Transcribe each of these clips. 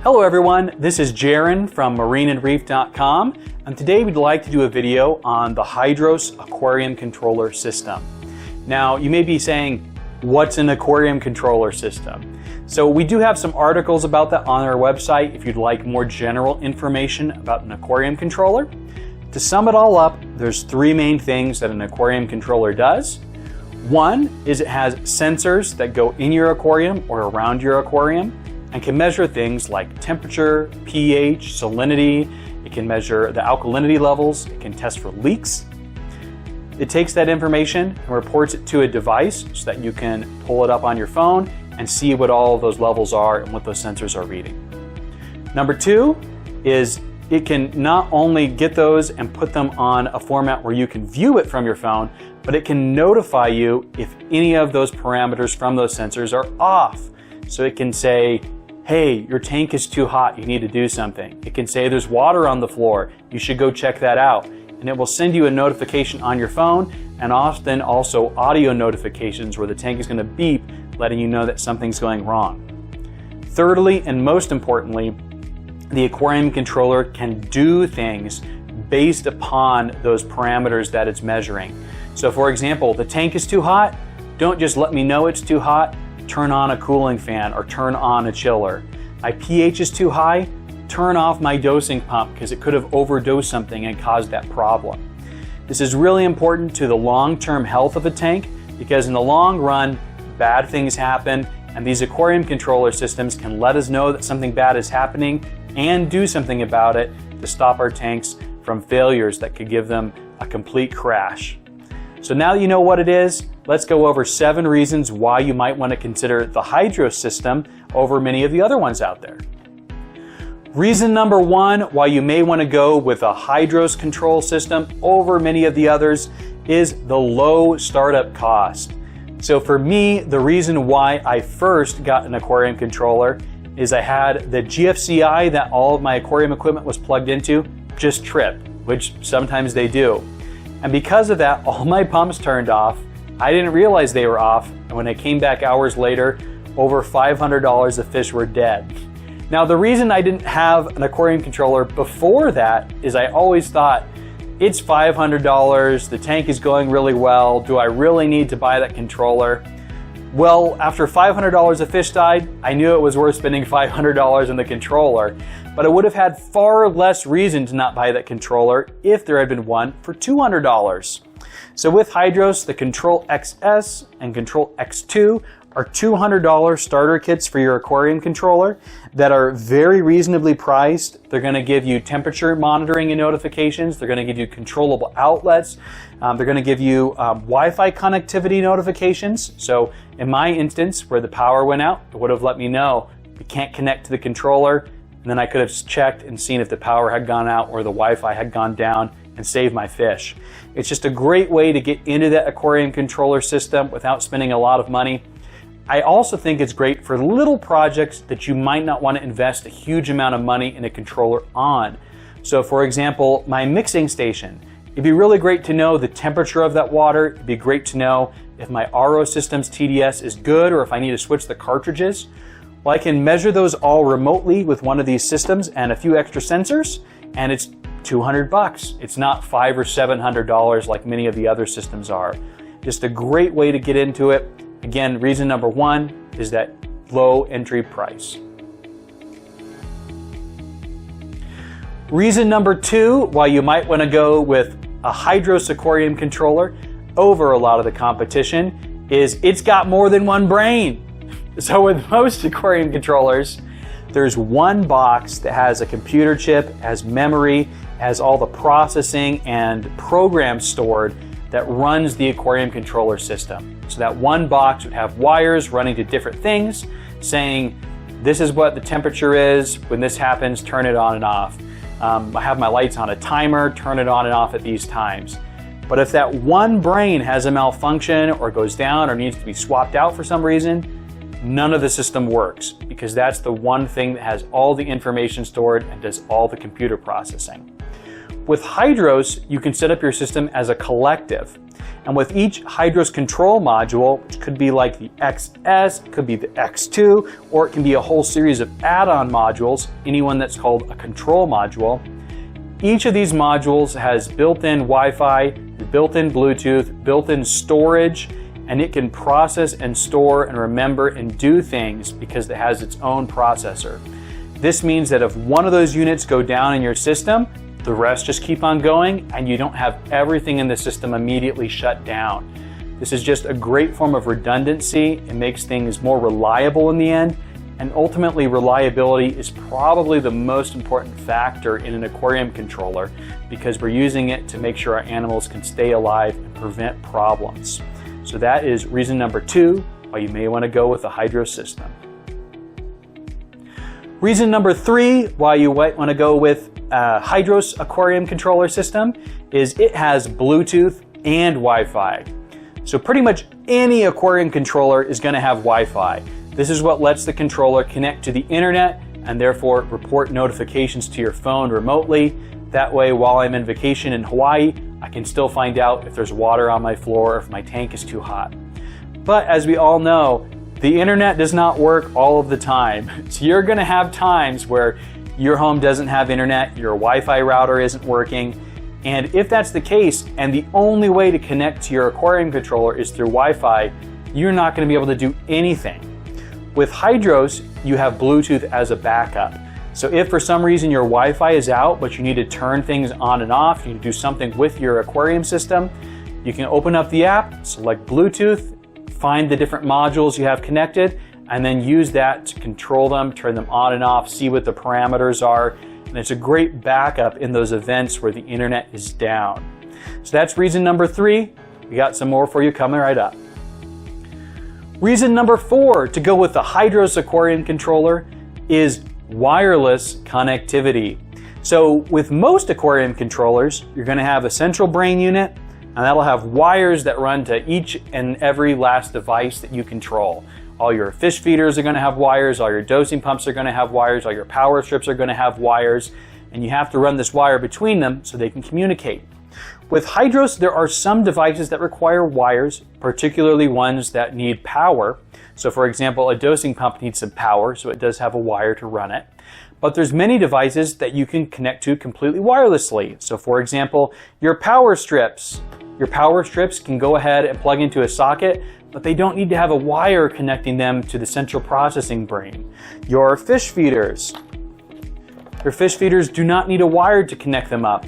Hello everyone, this is Jaron from MarineAndReef.com, and today we'd like to do a video on the Hydros Aquarium Controller System. Now you may be saying, what's an aquarium controller system? So we do have some articles about that on our website if you'd like more general information about an aquarium controller. To sum it all up, there's three main things that an aquarium controller does. One is it has sensors that go in your aquarium or around your aquarium and can measure things like temperature, pH, salinity. It can measure the alkalinity levels. It can test for leaks. It takes that information and reports it to a device so that you can pull it up on your phone and see what all of those levels are and what those sensors are reading. Number two is it can not only get those and put them on a format where you can view it from your phone, but it can notify you if any of those parameters from those sensors are off. So it can say, hey, your tank is too hot, you need to do something. It can say there's water on the floor, you should go check that out. And it will send you a notification on your phone and often also audio notifications where the tank is going to beep, letting you know that something's going wrong. Thirdly, and most importantly, the aquarium controller can do things based upon those parameters that it's measuring. So for example, the tank is too hot, don't just let me know it's too hot, turn on a cooling fan or turn on a chiller. My pH is too high, turn off my dosing pump because it could have overdosed something and caused that problem. This is really important to the long-term health of a tank because in the long run, bad things happen, and these aquarium controller systems can let us know that something bad is happening and do something about it to stop our tanks from failures that could give them a complete crash. So now that you know what it is, let's go over 7 reasons why you might want to consider the Hydros system over many of the other ones out there. Reason number 1 why you may want to go with a Hydros control system over many of the others is the low startup cost. So for me, the reason why I first got an aquarium controller is I had the GFCI that all of my aquarium equipment was plugged into just trip, which sometimes they do. And because of that, all my pumps turned off. I didn't realize they were off, and when I came back hours later, over $500 of fish were dead. Now the reason I didn't have an aquarium controller before that is I always thought, it's $500, the tank is going really well, do I really need to buy that controller? Well, after $500 of fish died, I knew it was worth spending $500 on the controller, but I would have had far less reason to not buy that controller if there had been one for $200. So with Hydros, the Control XS and Control X2 are $200 starter kits for your aquarium controller that are very reasonably priced. They're going to give you temperature monitoring and notifications. They're going to give you controllable outlets. They're going to give you Wi-Fi connectivity notifications. So in my instance, where the power went out, it would have let me know we can't connect to the controller. And then I could have checked and seen if the power had gone out or the Wi-Fi had gone down and save my fish. It's just a great way to get into that aquarium controller system without spending a lot of money. I also think it's great for little projects that you might not want to invest a huge amount of money in a controller on. So for example, my mixing station. It'd be really great to know the temperature of that water. It'd be great to know if my RO system's TDS is good or if I need to switch the cartridges. Well, I can measure those all remotely with one of these systems and a few extra sensors, and it's $200. It's not $500 or $700 like many of the other systems are. Just a great way to get into it. Again, reason number 1 is that low entry price. Reason number 2 why you might want to go with a Hydros aquarium controller over a lot of the competition is it's got more than one brain. So with most aquarium controllers, there's one box that has a computer chip, has memory, has all the processing and programs stored that runs the aquarium controller system. So that one box would have wires running to different things saying, this is what the temperature is, when this happens, turn it on and off. I have my lights on a timer, turn it on and off at these times. But if that one brain has a malfunction or goes down or needs to be swapped out for some reason, none of the system works because that's the one thing that has all the information stored and does all the computer processing. With Hydros, you can set up your system as a collective. And with each Hydros control module, which could be like the XS, could be the X2, or it can be a whole series of add-on modules, anyone that's called a control module. Each of these modules has built-in Wi-Fi, built-in Bluetooth, built-in storage, and it can process and store and remember and do things because it has its own processor. This means that if one of those units go down in your system, the rest just keep on going and you don't have everything in the system immediately shut down. This is just a great form of redundancy. It makes things more reliable in the end, and ultimately reliability is probably the most important factor in an aquarium controller because we're using it to make sure our animals can stay alive and prevent problems. So that is reason number 2 why you may want to go with a Hydros system. Reason number 3 why you might want to go with a Hydros aquarium controller system is it has Bluetooth and Wi-Fi. So pretty much any aquarium controller is going to have Wi-Fi. This is what lets the controller connect to the internet and therefore report notifications to your phone remotely. That way, while I'm on vacation in Hawaii, I can still find out if there's water on my floor or if my tank is too hot. But as we all know, the internet does not work all of the time. So you're going to have times where your home doesn't have internet, your Wi-Fi router isn't working. And if that's the case, and the only way to connect to your aquarium controller is through Wi-Fi, you're not going to be able to do anything. With Hydros, you have Bluetooth as a backup. So if for some reason your Wi-Fi is out, but you need to turn things on and off, you need to do something with your aquarium system, you can open up the app, select Bluetooth, find the different modules you have connected, and then use that to control them, turn them on and off, see what the parameters are. And it's a great backup in those events where the internet is down. So that's reason number 3. We got some more for you coming right up. Reason number 4 to go with the Hydros aquarium controller is wireless connectivity. So with most aquarium controllers, you're going to have a central brain unit, and that'll have wires that run to each and every last device that you control. All your fish feeders are going to have wires, all your dosing pumps are going to have wires, all your power strips are going to have wires, and you have to run this wire between them so they can communicate. With Hydros, there are some devices that require wires, particularly ones that need power. So for example, a dosing pump needs some power, so it does have a wire to run it. But there's many devices that you can connect to completely wirelessly. So for example, your power strips. Your power strips can go ahead and plug into a socket, but they don't need to have a wire connecting them to the central processing brain. Your fish feeders. Your fish feeders do not need a wire to connect them up.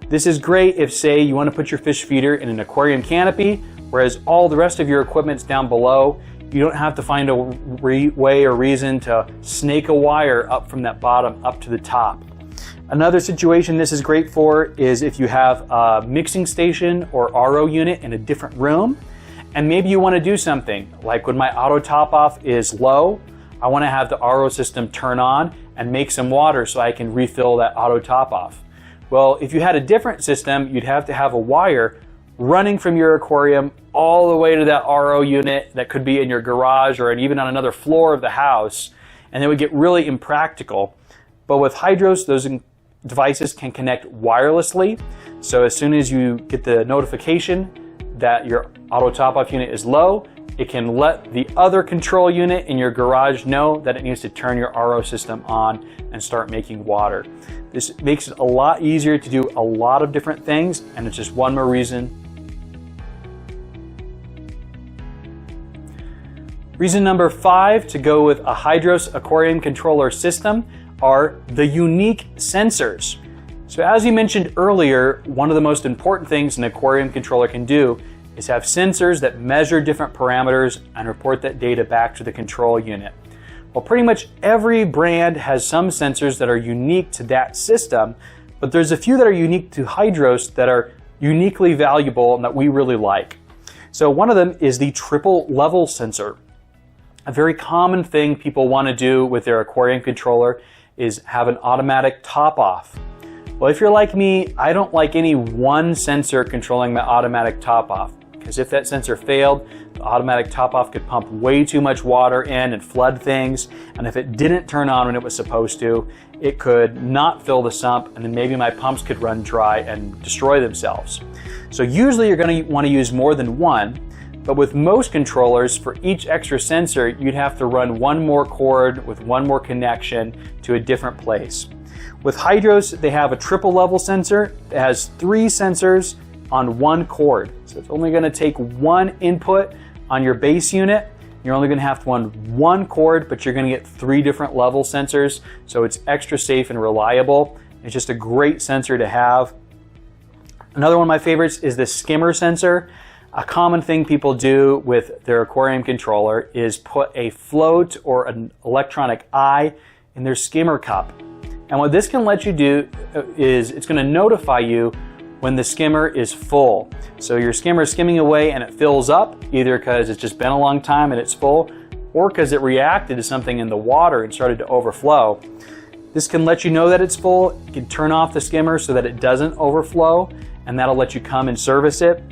This is great if, say, you want to put your fish feeder in an aquarium canopy, whereas all the rest of your equipment's down below. You don't have to find a way or reason to snake a wire up from that bottom up to the top. Another situation this is great for is if you have a mixing station or RO unit in a different room, and maybe you want to do something, like when my auto top off is low, I want to have the RO system turn on and make some water so I can refill that auto top off. Well, if you had a different system, you'd have to have a wire running from your aquarium all the way to that RO unit that could be in your garage or even on another floor of the house, and it would get really impractical. But with Hydros, those devices can connect wirelessly. So as soon as you get the notification that your auto top-off unit is low, it can let the other control unit in your garage know that it needs to turn your RO system on and start making water. This makes it a lot easier to do a lot of different things, and it's just one more reason. Reason number 5 to go with a Hydros aquarium controller system are the unique sensors. So as we mentioned earlier, one of the most important things an aquarium controller can do is have sensors that measure different parameters and report that data back to the control unit. Well, pretty much every brand has some sensors that are unique to that system, but there's a few that are unique to Hydros that are uniquely valuable and that we really like. So one of them is the triple level sensor. A very common thing people want to do with their aquarium controller is have an automatic top off. Well, if you're like me, I don't like any one sensor controlling my automatic top off. because if that sensor failed, the automatic top off could pump way too much water in and flood things. And if it didn't turn on when it was supposed to, it could not fill the sump, and then maybe my pumps could run dry and destroy themselves. So usually you're going to want to use more than one, but with most controllers, for each extra sensor, you'd have to run one more cord with one more connection to a different place. With Hydros, they have a triple level sensor that has 3 sensors on one cord. So it's only going to take one input on your base unit. You're only going to have to run one cord, but you're going to get 3 different level sensors. So it's extra safe and reliable. It's just a great sensor to have. Another one of my favorites is the skimmer sensor. A common thing people do with their aquarium controller is put a float or an electronic eye in their skimmer cup. And what this can let you do is it's going to notify you when the skimmer is full. So your skimmer is skimming away and it fills up, either because it's just been a long time and it's full, or because it reacted to something in the water and started to overflow. This can let you know that it's full. You can turn off the skimmer so that it doesn't overflow, and that'll let you come and service it.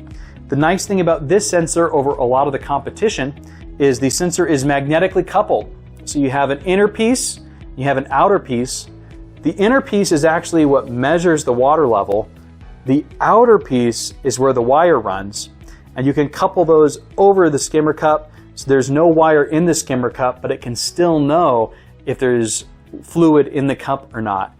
The nice thing about this sensor over a lot of the competition is the sensor is magnetically coupled. So you have an inner piece, you have an outer piece. The inner piece is actually what measures the water level. The outer piece is where the wire runs, and you can couple those over the skimmer cup, so there's no wire in the skimmer cup, but it can still know if there's fluid in the cup or not.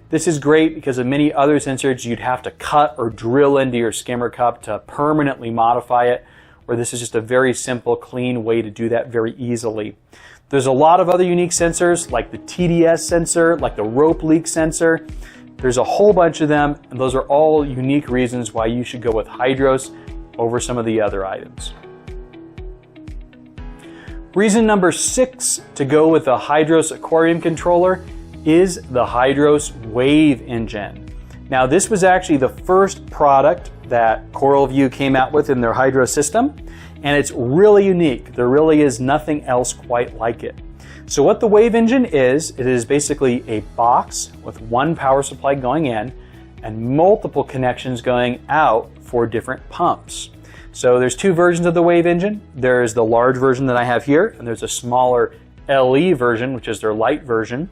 This is great because of many other sensors you'd have to cut or drill into your skimmer cup to permanently modify it, where this is just a very simple, clean way to do that very easily. There's a lot of other unique sensors like the TDS sensor, like the rope leak sensor. There's a whole bunch of them, and those are all unique reasons why you should go with Hydros over some of the other items. Reason number 6 to go with the Hydros aquarium controller is the Hydros Wave Engine. Now, this was actually the first product that CoralView came out with in their Hydros system, and it's really unique. There really is nothing else quite like it. So what the Wave Engine is, it is basically a box with one power supply going in and multiple connections going out for different pumps. So there's 2 versions of the Wave Engine. There's the large version that I have here, and there's a smaller LE version, which is their light version.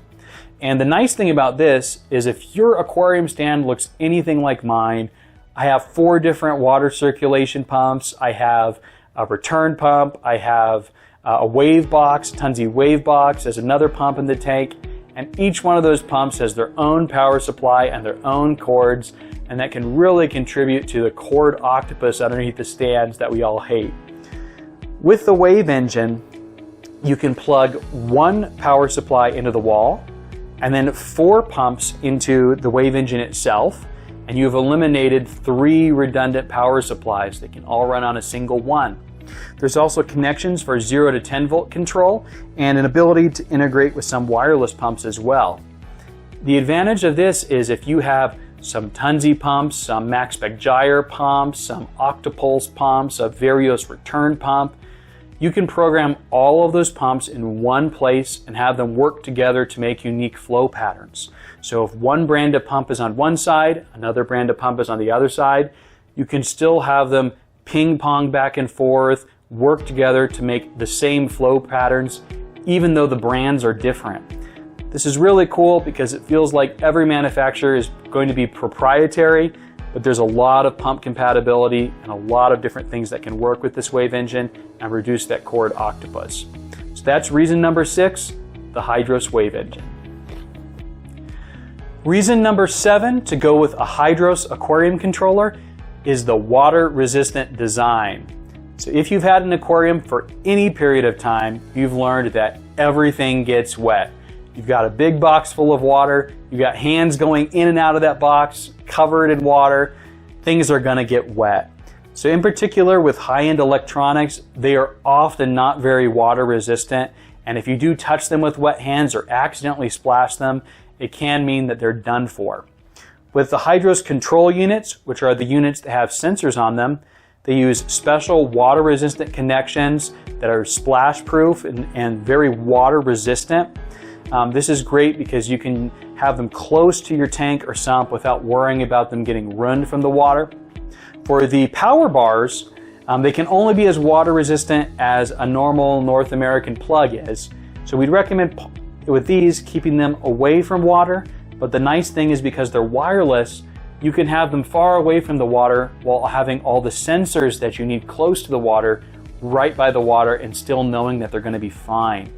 And the nice thing about this is if your aquarium stand looks anything like mine, I have 4 different water circulation pumps. I have a return pump. I have a wave box, Tunzi wave box. There's another pump in the tank. And each one of those pumps has their own power supply and their own cords. And that can really contribute to the cord octopus underneath the stands that we all hate. With the Wave Engine, you can plug one power supply into the wall and then 4 pumps into the Wave Engine itself, and you've eliminated 3 redundant power supplies that can all run on a single one. There's also connections for 0 to 10 volt control and an ability to integrate with some wireless pumps as well. The advantage of this is if you have some Tunzi pumps, some MaxSpec Gyre pumps, some Octopulse pumps, a Varios return pump, you can program all of those pumps in one place and have them work together to make unique flow patterns. So if one brand of pump is on one side, another brand of pump is on the other side, you can still have them ping pong back and forth, work together to make the same flow patterns, even though the brands are different. This is really cool because it feels like every manufacturer is going to be proprietary, but there's a lot of pump compatibility and a lot of different things that can work with this Wave Engine and reduce that cord octopus. So that's reason number 6, the Hydros Wave Engine. Reason number 7 to go with a Hydros aquarium controller is the water-resistant design. So if you've had an aquarium for any period of time, you've learned that everything gets wet. You've got a big box full of water, you've got hands going in and out of that box, covered in water, things are gonna get wet. So in particular with high-end electronics, they are often not very water resistant, and if you do touch them with wet hands or accidentally splash them, it can mean that they're done for. With the Hydros control units, which are the units that have sensors on them, they use special water-resistant connections that are splash-proof and very water-resistant. This is great because you can have them close to your tank or sump without worrying about them getting ruined from the water. For the power bars, They can only be as water resistant as a normal North American plug is. So we'd recommend with these keeping them away from water, but the nice thing is because they're wireless, you can have them far away from the water while having all the sensors that you need close to the water right by the water and still knowing that they're going to be fine.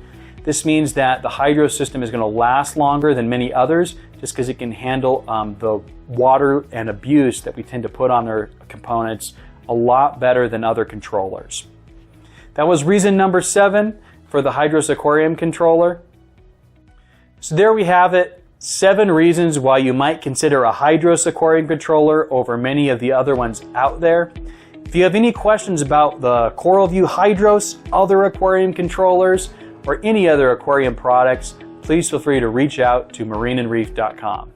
This means that the hydro system is going to last longer than many others just because it can handle the water and abuse that we tend to put on our components a lot better than other controllers. That was reason number 7 for the Hydros Aquarium controller. So there we have it, 7 reasons why you might consider a Hydros Aquarium controller over many of the other ones out there. If you have any questions about the CoralView Hydros, other aquarium controllers, or any other aquarium products, please feel free to reach out to MarineAndReef.com.